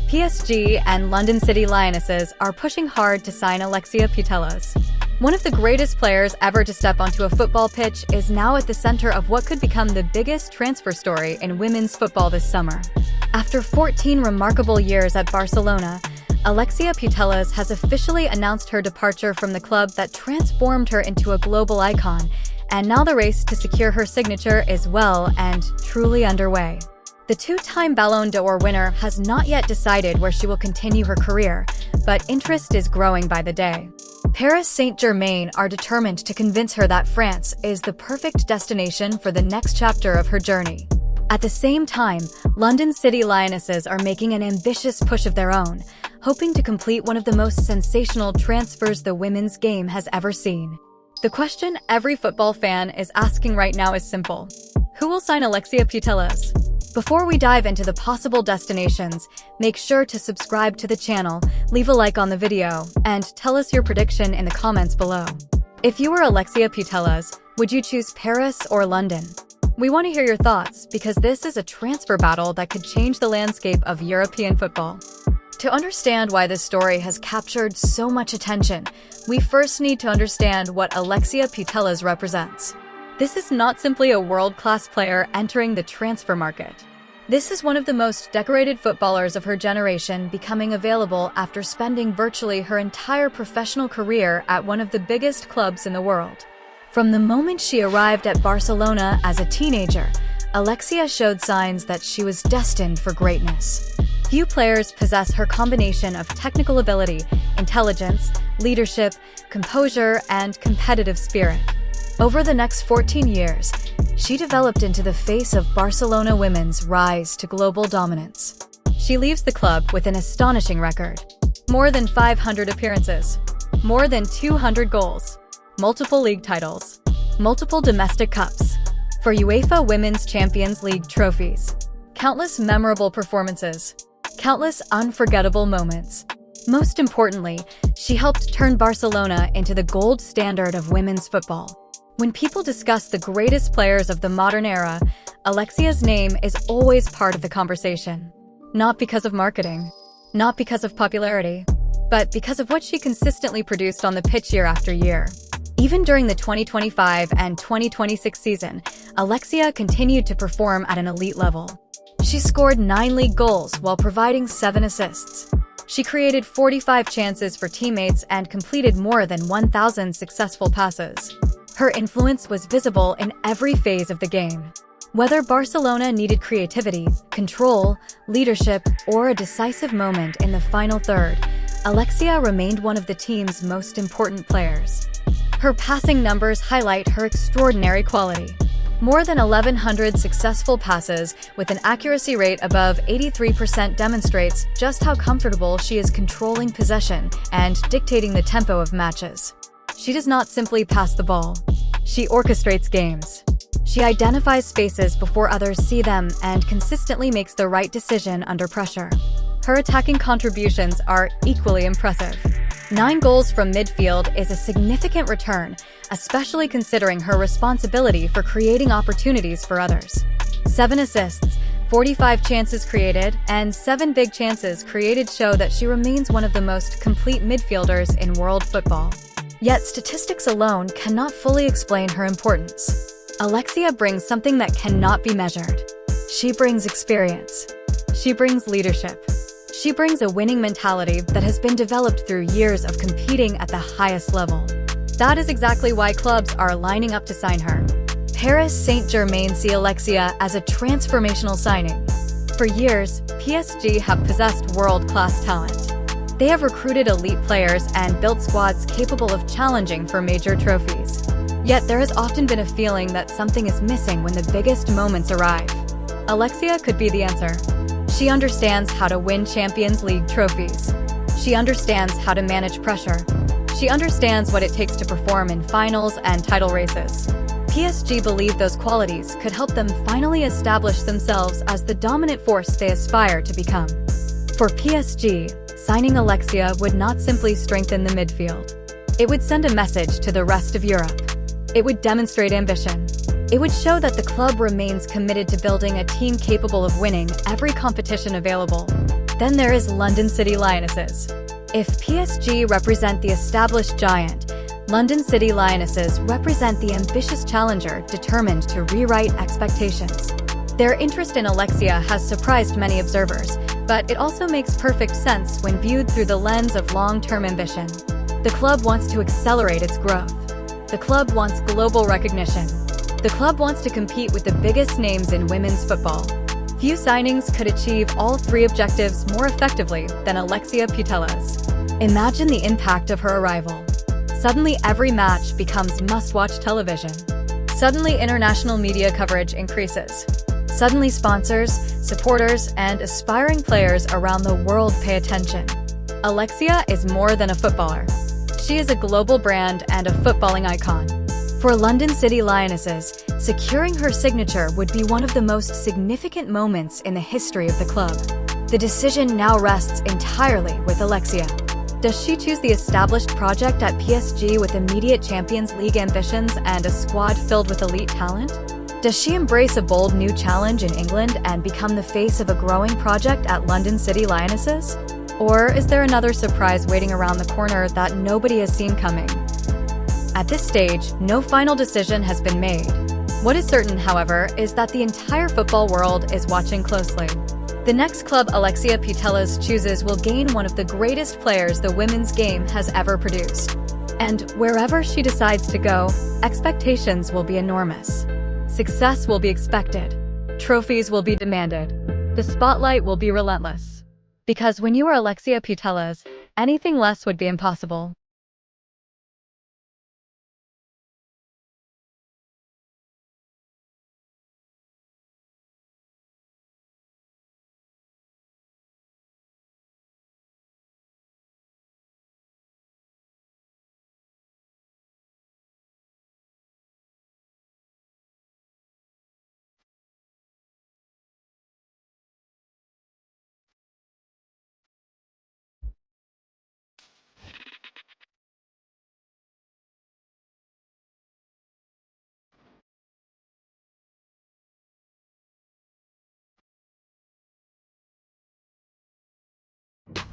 PSG and London City Lionesses are pushing hard to sign Alexia Putellas. One of the greatest players ever to step onto a football pitch is now at the center of what could become the biggest transfer story in women's football this summer. After 14 remarkable years at Barcelona, Alexia Putellas has officially announced her departure from the club that transformed her into a global icon, and now the race to secure her signature is well and truly underway. The two-time Ballon d'Or winner has not yet decided where she will continue her career, but interest is growing by the day. Paris Saint-Germain are determined to convince her that France is the perfect destination for the next chapter of her journey. At the same time, London City Lionesses are making an ambitious push of their own, hoping to complete one of the most sensational transfers the women's game has ever seen. The question every football fan is asking right now is simple. Who will sign Alexia Putellas? Before we dive into the possible destinations, make sure to subscribe to the channel, leave a like on the video, and tell us your prediction in the comments below. If you were Alexia Putellas, would you choose Paris or London? We want to hear your thoughts because this is a transfer battle that could change the landscape of European football. To understand why this story has captured so much attention, we first need to understand what Alexia Putellas represents. This is not simply a world-class player entering the transfer market. This is one of the most decorated footballers of her generation becoming available after spending virtually her entire professional career at one of the biggest clubs in the world. From the moment she arrived at Barcelona as a teenager, Alexia showed signs that she was destined for greatness. Few players possess her combination of technical ability, intelligence, leadership, composure, and competitive spirit. Over the next 14 years, she developed into the face of Barcelona women's rise to global dominance. She leaves the club with an astonishing record. More than 500 appearances, more than 200 goals, multiple league titles, multiple domestic cups, for UEFA Women's Champions League trophies, countless memorable performances, countless unforgettable moments. Most importantly, she helped turn Barcelona into the gold standard of women's football. When people discuss the greatest players of the modern era, Alexia's name is always part of the conversation. Not because of marketing, not because of popularity, but because of what she consistently produced on the pitch year after year. Even during the 2025 and 2026 season, Alexia continued to perform at an elite level. She scored 9 league goals while providing 7 assists. She created 45 chances for teammates and completed more than 1,000 successful passes. Her influence was visible in every phase of the game. Whether Barcelona needed creativity, control, leadership, or a decisive moment in the final third, Alexia remained one of the team's most important players. Her passing numbers highlight her extraordinary quality. More than 1,100 successful passes with an accuracy rate above 83% demonstrates just how comfortable she is controlling possession and dictating the tempo of matches. She does not simply pass the ball. She orchestrates games. She identifies spaces before others see them and consistently makes the right decision under pressure. Her attacking contributions are equally impressive. 9 goals from midfield is a significant return, especially considering her responsibility for creating opportunities for others. 7 assists, 45 chances created, and 7 big chances created show that she remains one of the most complete midfielders in world football. Yet statistics alone cannot fully explain her importance. Alexia brings something that cannot be measured. She brings experience. She brings leadership. She brings a winning mentality that has been developed through years of competing at the highest level. That is exactly why clubs are lining up to sign her. Paris Saint-Germain see Alexia as a transformational signing. For years, PSG have possessed world-class talent. They have recruited elite players and built squads capable of challenging for major trophies. Yet there has often been a feeling that something is missing when the biggest moments arrive. Alexia could be the answer. She understands how to win Champions League trophies. She understands how to manage pressure. She understands what it takes to perform in finals and title races. PSG believe those qualities could help them finally establish themselves as the dominant force they aspire to become. For PSG, signing Alexia would not simply strengthen the midfield. It would send a message to the rest of Europe. It would demonstrate ambition. It would show that the club remains committed to building a team capable of winning every competition available. Then there is London City Lionesses. If PSG represent the established giant, London City Lionesses represent the ambitious challenger determined to rewrite expectations. Their interest in Alexia has surprised many observers, but it also makes perfect sense when viewed through the lens of long-term ambition. The club wants to accelerate its growth. The club wants global recognition. The club wants to compete with the biggest names in women's football. Few signings could achieve all three objectives more effectively than Alexia Putellas. Imagine the impact of her arrival. Suddenly every match becomes must-watch television. Suddenly international media coverage increases. Suddenly sponsors, supporters, and aspiring players around the world pay attention. Alexia is more than a footballer. She is a global brand and a footballing icon. For London City Lionesses, securing her signature would be one of the most significant moments in the history of the club. The decision now rests entirely with Alexia. Does she choose the established project at PSG with immediate Champions League ambitions and a squad filled with elite talent? Does she embrace a bold new challenge in England and become the face of a growing project at London City Lionesses? Or is there another surprise waiting around the corner that nobody has seen coming? At this stage, no final decision has been made. What is certain, however, is that the entire football world is watching closely. The next club Alexia Putellas chooses will gain one of the greatest players the women's game has ever produced. And wherever she decides to go, expectations will be enormous. Success will be expected. Trophies will be demanded. The spotlight will be relentless. Because when you are Alexia Putellas, anything less would be impossible.